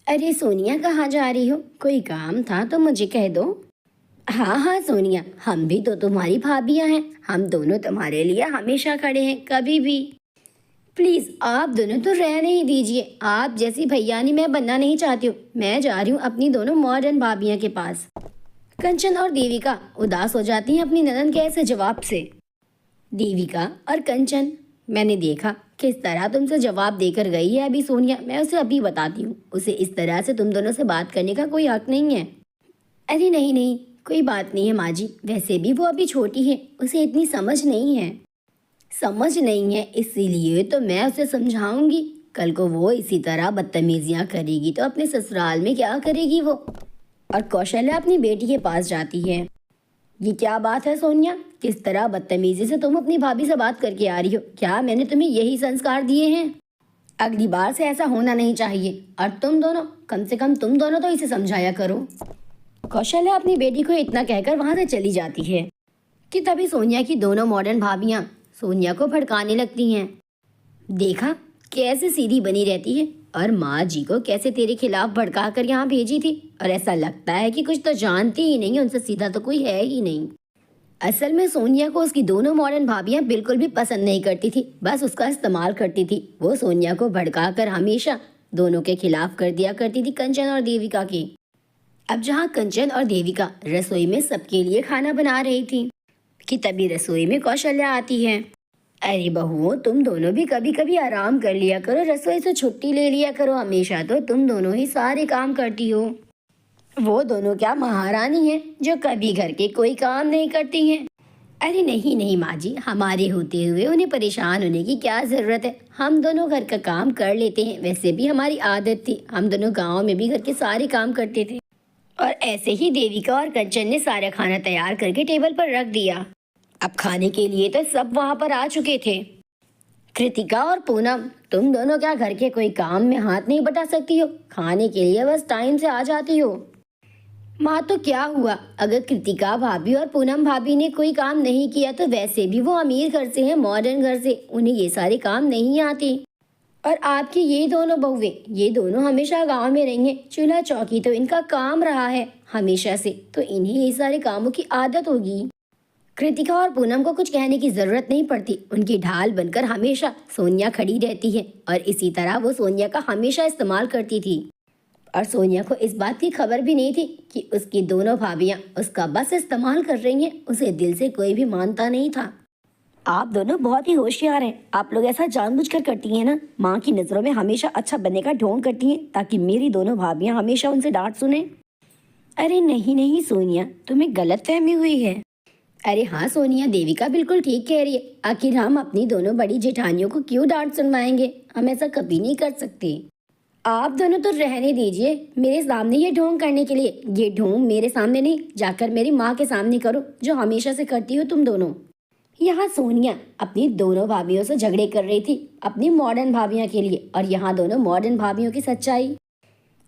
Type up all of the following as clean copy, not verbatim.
अरे सोनिया, कहाँ जा रही हो? कोई काम था तो मुझे कह दो। हाँ हाँ सोनिया, हम भी तो तुम्हारी भाभियाँ हैं। हम दोनों तुम्हारे लिए हमेशा खड़े हैं, कभी भी। प्लीज आप दोनों तो रहने ही दीजिए। आप जैसी भैयानी मैं बनना नहीं चाहती हूँ। मैं जा रही हूँ अपनी दोनों मॉडर्न भाभियाँ के पास। कंचन और देविका उदास हो जाती हैं अपनी ननद के ऐसे जवाब से। देविका और कंचन, मैंने देखा किस तरह तुमसे जवाब देकर गई है अभी सोनिया। मैं उसे अभी बताती हूँ। उसे इस तरह से तुम दोनों से बात करने का कोई हक नहीं है। अरे नहीं नहीं, कोई बात नहीं है माँ जी। वैसे भी वो अभी छोटी है, उसे इतनी समझ नहीं है। समझ नहीं है इसीलिए तो मैं उसे समझाऊंगी। कल को वो इसी तरह बदतमीजियाँ करेगी तो अपने ससुराल में क्या करेगी वो। और कौशल्या अपनी बेटी के पास जाती है। ये क्या बात है सोनिया? किस तरह बदतमीजी से तुम अपनी भाभी से बात करके आ रही हो? क्या मैंने तुम्हें यही संस्कार दिए हैं? अगली बार से ऐसा होना नहीं चाहिए। और तुम दोनों, कम से कम तुम दोनों तो इसे समझाया करो। कौशल्या अपनी बेटी को इतना कहकर वहां से चली जाती है कि तभी सोनिया की दोनों मॉडर्न भाभियां सोनिया को भड़काने लगती हैं। देखा कैसे सीधी बनी रहती है, और माँ जी को कैसे तेरे खिलाफ भड़का कर यहाँ भेजी थी। और ऐसा लगता है कि कुछ तो जानती ही नहीं, उनसे सीधा तो कोई है ही नहीं। असल में सोनिया को उसकी दोनों मॉडर्न भाभियां बिल्कुल भी पसंद नहीं करती थी, बस उसका इस्तेमाल करती थी। वो सोनिया को भड़का कर हमेशा दोनों के खिलाफ कर दिया करती थी, कंचन और देविका की। अब जहाँ कंचन और देविका रसोई में सबके लिए खाना बना रही थी कि तभी रसोई में कौशल्या आती है। अरे बहुओं, तुम दोनों भी कभी कभी आराम कर लिया करो, रसोई से छुट्टी ले लिया करो। हमेशा तो तुम दोनों ही सारे काम करती हो। वो दोनों क्या महारानी हैं जो कभी घर के कोई काम नहीं करती हैं? अरे नहीं नहीं माँ जी, हमारे होते हुए उन्हें परेशान होने की क्या ज़रूरत है। हम दोनों घर का काम कर लेते हैं। वैसे भी हमारी आदत थी, हम दोनों गांव में भी घर के सारे काम करते थे। और ऐसे ही देविका और कंचन ने सारा खाना तैयार करके टेबल पर रख दिया। अब खाने के लिए तो सब वहां पर आ चुके थे। कृतिका और पूनम, तुम दोनों क्या घर के कोई काम में हाथ नहीं बटा सकती हो? खाने के लिए बस टाइम से आ जाती हो। माँ तो क्या हुआ, अगर कृतिका भाभी और पूनम भाभी ने कोई काम नहीं किया तो वैसे भी वो अमीर घर से हैं, मॉडर्न घर से, उन्हें ये सारे काम नहीं आते। और आपकी ये दोनों बहुएं, ये दोनों हमेशा गांव में रही हैं। चूल्हा चौकी तो इनका काम रहा है हमेशा से, तो इन्हें ये सारे कामों की आदत होगी। कृतिका और पूनम को कुछ कहने की जरूरत नहीं पड़ती। उनकी ढाल बनकर हमेशा सोनिया खड़ी रहती है और इसी तरह वो सोनिया का हमेशा इस्तेमाल करती थी। और सोनिया को इस बात की खबर भी नहीं थी कि उसकी दोनों भाभियां उसका बस इस्तेमाल कर रही हैं। उसे दिल से कोई भी मानता नहीं था। आप दोनों बहुत ही होशियार हैं। आप लोग ऐसा जानबूझकर करती हैं ना, माँ की नज़रों में हमेशा अच्छा बनने का ढोंग करती हैं ताकि मेरी दोनों भाभियां हमेशा उनसे डांट सुने। अरे नहीं नहीं सोनिया, तुम्हें गलतफहमी हुई है। अरे हाँ सोनिया, देविका बिल्कुल ठीक कह रही है। आखिर हम अपनी दोनों बड़ी जेठानियों को क्यों डांट सुनवाएंगे? हम ऐसा कभी नहीं कर सकते। आप दोनों तो रहने दीजिए मेरे सामने ये ढोंग करने के लिए। ये ढोंग मेरे सामने नहीं, जाकर मेरी माँ के सामने करो, जो हमेशा से करती हो तुम दोनों। यहाँ सोनिया अपनी दोनों भाभियों से झगड़े कर रही थी अपनी मॉडर्न भाभियों के लिए, और यहाँ दोनों मॉडर्न भाभियों की सच्चाई।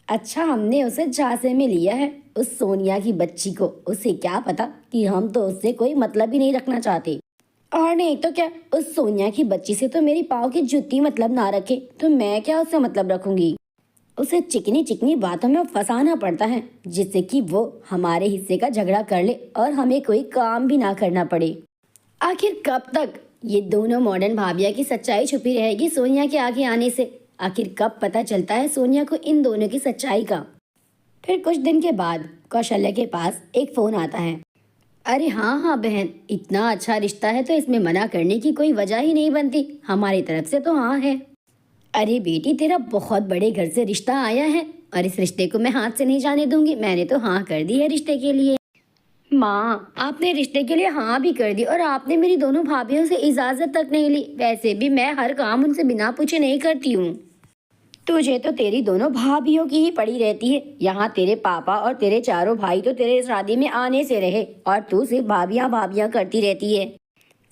अच्छा, हमने उसे झांसे में लिया है, उस सोनिया की बच्ची को। उसे क्या पता कि हम तो उससे कोई मतलब ही नहीं रखना चाहते। और नहीं तो क्या, उस सोनिया की बच्ची से तो मेरी पाँव की जूती मतलब ना रखे तो मैं क्या उससे मतलब रखूंगी। उसे चिकनी चिकनी बातों में फंसाना पड़ता है जिससे कि वो हमारे हिस्से का झगड़ा कर ले और हमें कोई काम भी ना करना पड़े। आखिर कब तक ये दोनों मॉडर्न भाभिया की सच्चाई छुपी रहेगी सोनिया के आगे आने से? आखिर कब पता चलता है सोनिया को इन दोनों की सच्चाई का? फिर कुछ दिन के बाद कौशल्या के पास एक फोन आता है। अरे हाँ हाँ बहन, इतना अच्छा रिश्ता है तो इसमें मना करने की कोई वजह ही नहीं बनती। हमारी तरफ से तो हाँ है। अरे बेटी, तेरा बहुत बड़े घर से रिश्ता आया है और इस रिश्ते को मैं हाथ से नहीं जाने दूंगी। मैंने तो हाँ कर दी है रिश्ते के लिए। माँ, आपने रिश्ते के लिए हाँ भी कर दी और आपने मेरी दोनों भाभियों से इजाज़त तक नहीं ली। वैसे भी मैं हर काम उनसे बिना पूछे नहीं करती हूँ। तुझे तो तेरी दोनों भाभियों की ही पड़ी रहती है। यहाँ तेरे पापा और तेरे चारों भाई तो तेरे शादी में आने से रहे और तू सिर्फ भाभियाँ भाभियाँ करती रहती है।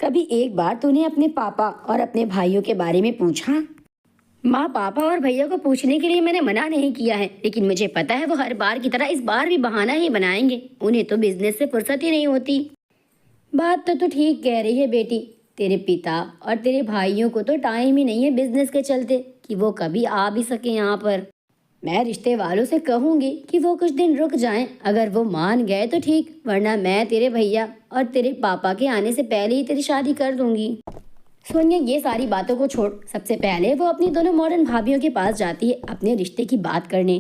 कभी एक बार तूने अपने पापा और अपने भाइयों के बारे में पूछा? माँ, पापा और भैया को पूछने के लिए मैंने मना नहीं किया है, लेकिन मुझे पता है वो हर बार की तरह इस बार भी बहाना ही बनाएंगे। उन्हें तो बिजनेस से फुर्सत ही नहीं होती। बात तो तू ठीक कह रही है बेटी। तेरे पिता और तेरे भाइयों को तो टाइम ही नहीं है बिजनेस के चलते कि वो कभी आ भी सके यहाँ पर। मैं रिश्ते वालों से कहूँगी कि वो कुछ दिन रुक जाएं। अगर वो मान गए तो ठीक, वरना मैं तेरे भैया और तेरे पापा के आने से पहले ही तेरी शादी कर दूंगी। सोनिया ये सारी बातों को छोड़ सबसे पहले वो अपनी दोनों मॉडर्न भाभीियों के पास जाती है अपने रिश्ते की बात करने।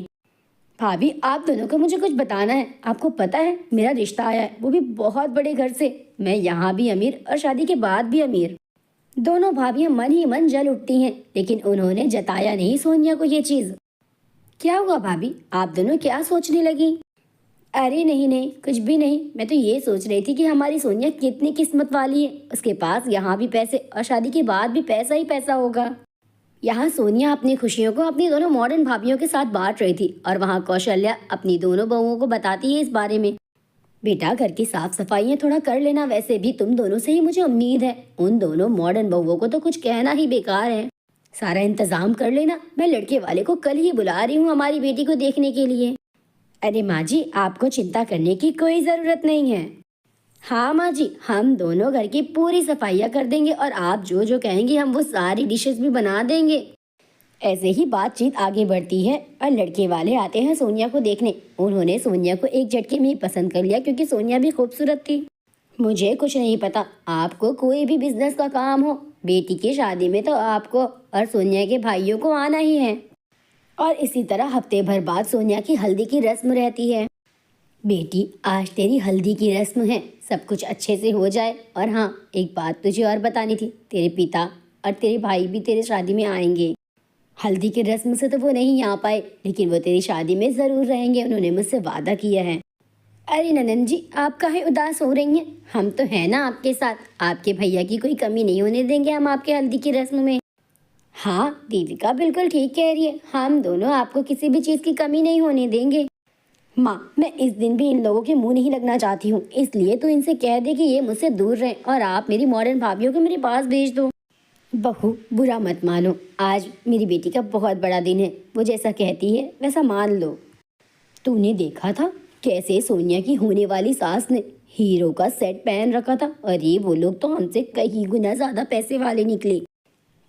भाभी, आप दोनों को मुझे कुछ बताना है। आपको पता है मेरा रिश्ता आया है, वो भी बहुत बड़े घर से। मैं यहाँ भी अमीर और शादी के बाद भी अमीर। दोनों भाभियां मन ही मन जल उठती हैं, लेकिन उन्होंने जताया नहीं सोनिया को ये चीज़। क्या हुआ भाभी, आप दोनों क्या सोचने लगी? अरे नहीं नहीं, कुछ भी नहीं। मैं तो ये सोच रही थी कि हमारी सोनिया कितनी किस्मत वाली है। उसके पास यहाँ भी पैसे और शादी के बाद भी पैसा ही पैसा होगा। यहाँ सोनिया अपनी खुशियों को अपनी दोनों मॉडर्न भाभीियों के साथ बांट रही थी और वहाँ कौशल्या अपनी दोनों बहुओं को बताती है इस बारे में। बेटा, घर की साफ सफाइयाँ थोड़ा कर लेना। वैसे भी तुम दोनों से ही मुझे उम्मीद है। उन दोनों मॉडर्न बहुओं को तो कुछ कहना ही बेकार है। सारा इंतजाम कर लेना। मैं लड़के वाले को कल ही बुला रही हूँ हमारी बेटी को देखने के लिए। अरे माँ जी, आपको चिंता करने की कोई ज़रूरत नहीं है। हाँ माँ जी, हम दोनों घर की पूरी सफाइयाँ कर देंगे और आप जो जो कहेंगी हम वो सारी डिशेस भी बना देंगे। ऐसे ही बातचीत आगे बढ़ती है और लड़के वाले आते हैं सोनिया को देखने। उन्होंने सोनिया को एक झटके में ही पसंद कर लिया क्योंकि सोनिया भी खूबसूरत थी। मुझे कुछ नहीं पता, आपको कोई भी बिजनेस का काम हो, बेटी की शादी में तो आपको और सोनिया के भाइयों को आना ही है। और इसी तरह हफ्ते भर बाद सोनिया की हल्दी की रस्म रहती है। बेटी, आज तेरी हल्दी की रस्म है, सब कुछ अच्छे से हो जाए। और हाँ, एक बात तुझे और बतानी थी, तेरे पिता और तेरे भाई भी तेरे शादी में आएंगे। हल्दी की रस्म से तो वो नहीं आ पाए, लेकिन वो तेरी शादी में ज़रूर रहेंगे। उन्होंने मुझसे वादा किया है। अरे ननन जी, आप काहे उदास हो रही हैं? हम तो हैं ना आपके साथ। आपके भैया की कोई कमी नहीं होने देंगे हम आपके हल्दी की रस्म में। हाँ, दीपिका बिल्कुल ठीक कह रही है। हम दोनों आपको किसी भी चीज़ की कमी नहीं होने देंगे। माँ, मैं इस दिन भी इन लोगों के मुंह नहीं लगना चाहती हूँ, इसलिए तो इनसे कह दे कि ये मुझसे दूर रहें और आप मेरी मॉडर्न भाभीियों को मेरे पास भेज दो। बहू, बुरा मत मानो, आज मेरी बेटी का बहुत बड़ा दिन है। वो जैसा कहती है वैसा मान लो। तूने देखा था कैसे सोनिया की होने वाली सास ने हीरो का सेट पहन रखा था, और ये वो लोग तो हमसे कई गुना ज़्यादा पैसे वाले निकले।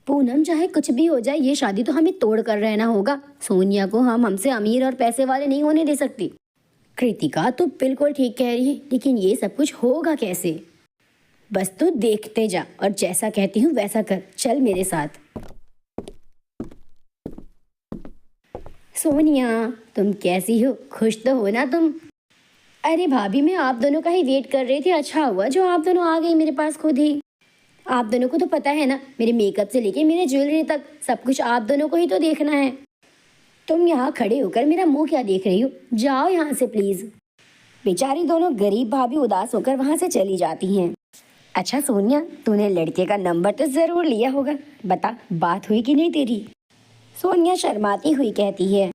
पूनम, चाहे कुछ भी हो जाए, ये शादी तो हमें तोड़ कर रहना होगा। सोनिया को हम हमसे अमीर और पैसे वाले नहीं होने दे सकती। कृतिका तो बिल्कुल ठीक कह रही है, लेकिन ये सब कुछ होगा कैसे? बस तू देखते जा और जैसा कहती हूँ वैसा कर। चल मेरे साथ। सोनिया, तुम कैसी हो? खुश तो हो ना तुम? अरे भाभी, मैं आप दोनों का ही वेट कर रही थी। अच्छा हुआ जो आप दोनों आ गई मेरे पास खुद ही। आप दोनों को तो पता है ना, मेरे मेकअप से लेके मेरे ज्वेलरी तक सब कुछ आप दोनों को ही तो देखना है। तुम यहाँ खड़े होकर मेरा मुंह क्या देख रही हो? जाओ यहाँ से प्लीज़। बेचारी दोनों गरीब भाभी उदास होकर वहाँ से चली जाती हैं। अच्छा सोनिया, तूने लड़के का नंबर तो ज़रूर लिया होगा। बता, बात हुई कि नहीं तेरी? सोनिया शर्माती हुई कहती है,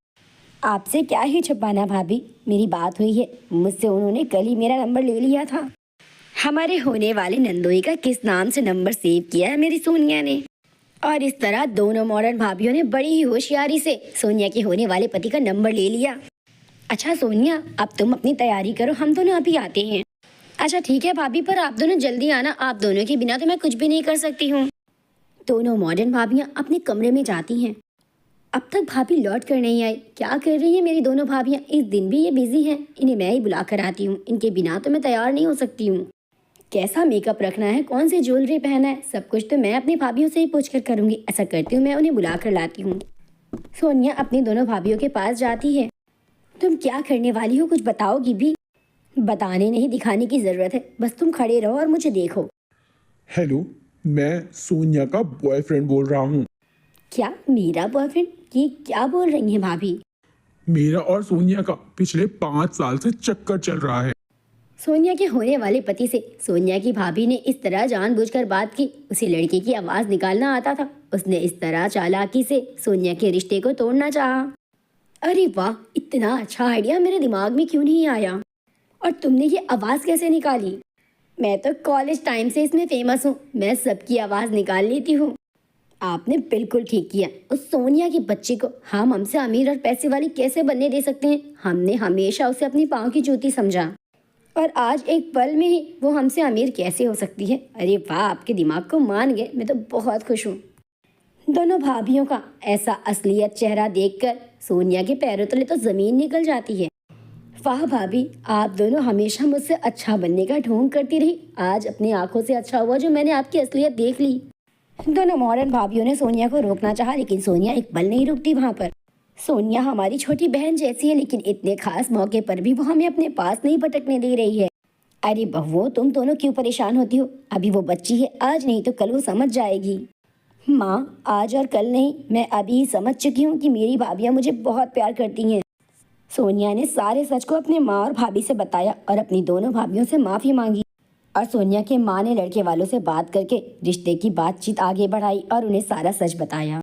आपसे क्या ही छुपाना भाभी, मेरी बात हुई है। मुझसे उन्होंने कल ही मेरा नंबर ले लिया था। हमारे होने वाले नंदोई का किस नाम से नंबर सेव किया है मेरी सोनिया ने। और इस तरह दोनों मॉडर्न भाभीियों ने बड़ी ही होशियारी से सोनिया के होने वाले पति का नंबर ले लिया। अच्छा सोनिया, अब तुम अपनी तैयारी करो, हम दोनों अभी आते हैं। अच्छा ठीक है भाभी, पर आप दोनों जल्दी आना। आप दोनों के बिना तो मैं कुछ भी नहीं कर सकती हूँ। दोनों मॉडर्न भाभियाँ अपने कमरे में जाती हैं। अब तक भाभी लौट कर नहीं आई। क्या कर रही हैं मेरी दोनों भाभियाँ? इस दिन भी ये बिजी हैं। इन्हें मैं ही बुला कर आती हूँ, इनके बिना तो मैं तैयार नहीं हो सकती हूँ। कैसा मेकअप रखना है, कौन सी ज्वेलरी पहना है, सब कुछ तो मैं अपनी भाभीियों से ही पूछ कर करूँगी। ऐसा करती हूँ, मैं उन्हें बुला कर लाती हूँ। सोनिया अपनी दोनों भाभीियों के पास जाती है। तुम क्या करने वाली हो, कुछ बताओगी भी? बताने नहीं, दिखाने की ज़रूरत है। बस तुम खड़े रहो और मुझे देखो। हेलो, मैं सोनिया का बॉयफ्रेंड बोल रहा हूँ। क्या मेरा बॉयफ्रेंड? ये क्या बोल रही हैं भाभी? मेरा और सोनिया का पिछले 5 साल से चक्कर चल रहा है। सोनिया के होने वाले पति से सोनिया की भाभी ने इस तरह जानबूझकर बात की। उसे लड़के की आवाज़ निकालना आता था। उसने इस तरह चालाकी से सोनिया के रिश्ते को तोड़ना चाहा। अरे वाह, इतना अच्छा आइडिया मेरे दिमाग में क्यों नहीं आया? और तुमने ये आवाज़ कैसे निकाली? मैं तो कॉलेज टाइम से इसमें फेमस हूँ, मैं सबकी आवाज़ निकाल लेती हूँ। आपने बिल्कुल ठीक किया। उस सोनिया की बच्ची को हम हमसे अमीर और पैसे वाली कैसे बनने दे सकते हैं? हमने हमेशा उसे अपनी पाँव की जूती समझा, और आज एक पल में ही वो हमसे अमीर कैसे हो सकती है? अरे वाह, आपके दिमाग को मान गए, मैं तो बहुत खुश हूँ। दोनों भाभियों का ऐसा असलियत चेहरा देखकर सोनिया के पैरों तले तो जमीन निकल जाती है। वाह भाभी, आप दोनों हमेशा मुझसे अच्छा बनने का ढोंग करती रही। आज अपनी आंखों से अच्छा हुआ जो मैंने आपकी असलियत देख ली। दोनों मॉडर्न भाभियों ने सोनिया को रोकना चाहा, लेकिन सोनिया एक पल नहीं रुकती वहाँ पर। सोनिया हमारी छोटी बहन जैसी है, लेकिन इतने खास मौके पर भी वो हमें अपने पास नहीं भटकने दे रही है। अरे बहुओं, तुम दोनों क्यों परेशान होती हो? अभी वो बच्ची है, आज नहीं तो कल वो समझ जाएगी। माँ, आज और कल नहीं, मैं अभी ही समझ चुकी हूँ कि मेरी भाभियाँ मुझे बहुत प्यार करती हैं। सोनिया ने सारे सच को अपने माँ और भाभी से बताया और अपनी दोनों भाभियों से माफ़ी मांगी। और सोनिया के माँ ने लड़के वालों से बात करके रिश्ते की बातचीत आगे बढ़ाई और उन्हें सारा सच बताया।